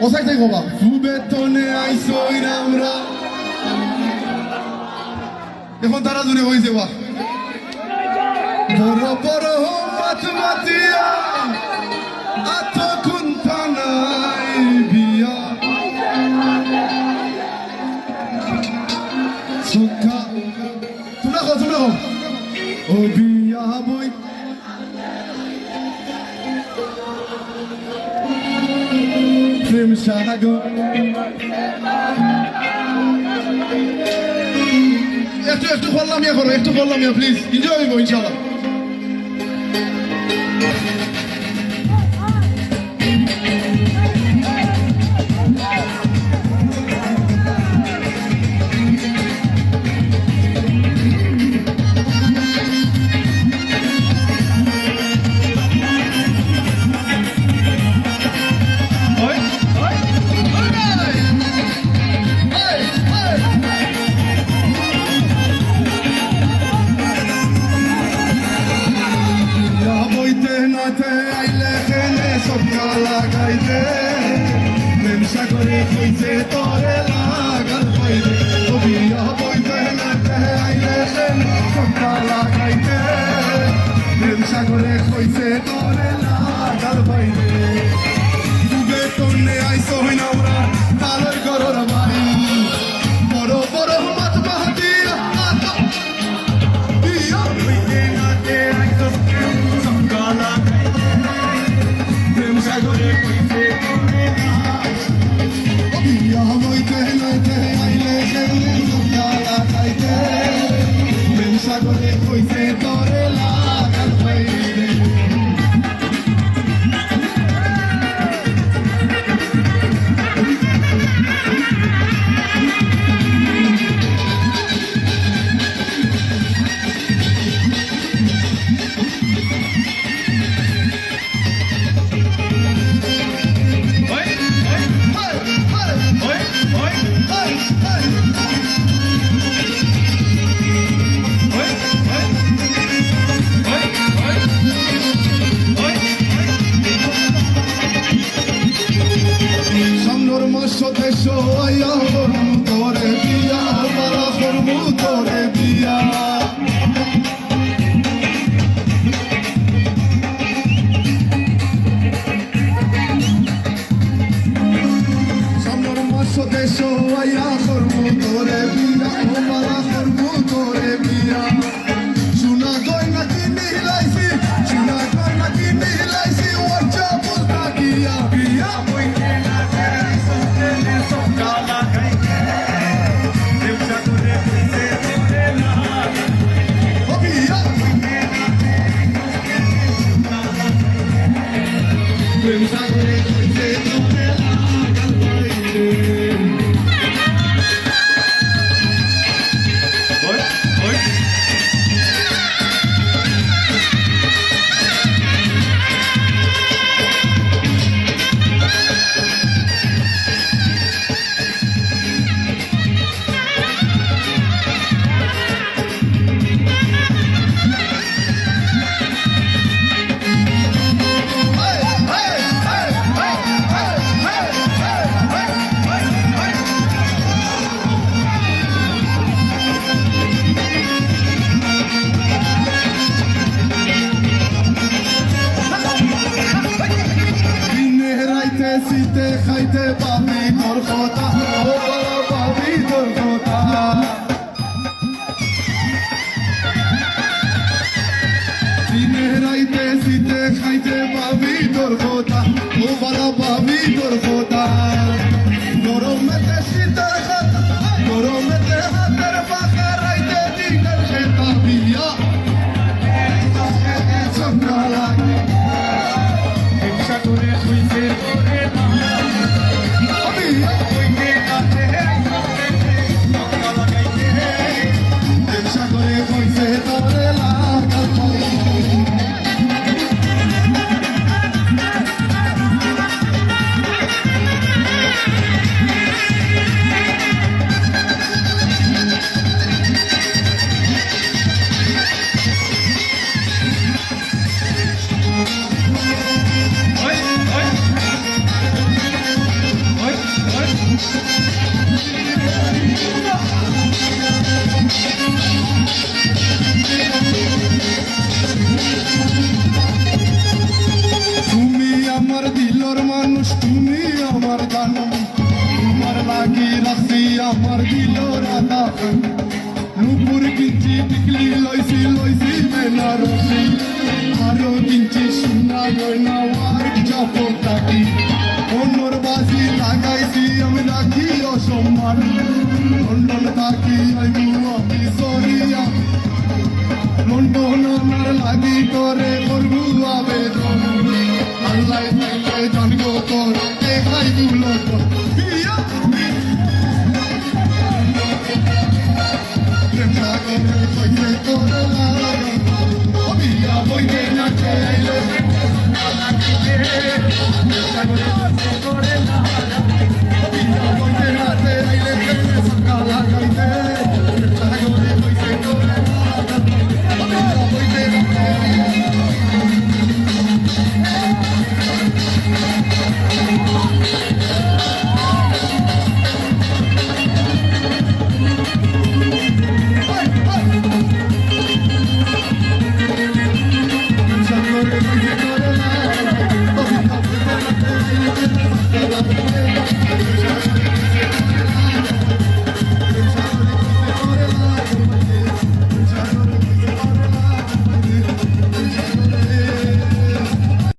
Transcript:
抑えていこうか。不বেতনে আইসই না আমরা এখন তারা দূরে হয়েছে বা বড় বড় মাত মাতিয়া আত কুন্তানাই বিয়া সুখা তোমরা ও বিয়া বই প্রেম সাগর একটু বললাম ইয়া করো একটু বললাম ইয়া প্লিজ এনজয় হইব ইনশাআল্লাহ সাগরে কইছে তোরে লাগাল পাইলে ও বিয়া বইতে না আইলে সন্ধ্যা লাগাইতে প্রেম সাগরে কইছে তোরে লাগাল পাইলে ডুবে তোনে আইসো হইনা ওরা তালের গরর ভাই বড় বড় মাত মাহাতিয়া বিয়া বইতে না আইসো সন্ধ্যা লাগাইতে প্রেম সাগরে কইছে তোরে বিয়া বইতে নাইতে আইলে সন্ধ্যা লাগাইতে প্রেম সাগরে কইছে তোরে লাগাল পাইলে দেশো আয়া করমু তোরে বিয়া মারা করমু তোরে বিয়া সামনের মাস দেশো আয়া করমু তোরে বিয়া মারা করমু তোরে বিয়া সোনা গয়না কিনি লাইছি সোনা গয়না কিনি লাইছি ওয়াচা বুঝা গিয়া বিয়া বইতে না প্রেম সাগরে কইছে তোরে লাগাল পাইলে শীতে খাইতে পাবি তোর কথা ও পাবি তোর কথা দিনে রাইতে শীতে খাইতে পাবি তোর কথা ও বালা পাবি তোর কথা গরমেতে শীতের কথা গরমেতে হাতের পাখা রাইতে দিনের খেতা বিয়া সন্ধ্যা লাগে হিংসা করে শুইতে তোরে মনের মানুষ তুমি আমার জানো তোমার লাগি রাখছি আমার দিল রাধা নুপুর কিঞ্চি টিকলি লইছি বেনারসি আরো কিঞ্চি সোনা গয়না ওয়ার্ক চপক থাকি অন্যর বাজি লাগাইছি আমি রাখি অসম্মান লন্ডন থাকি আইবু আমি সরিয়া লন্ডন আমার লাগি করে করবু আবেদন আল্লাহ তাইলে জানবো তোর দেখাই গুলো বিয়া প্রেম সাগরে কইতে তোর লাগা বিয়া বইতে না চাইলে সাগরে করে না বিয়া বইতে না চাইলে সকা লাগাইতে সাগরে কইতে তোর লাগা বিয়া বইতে না Sabe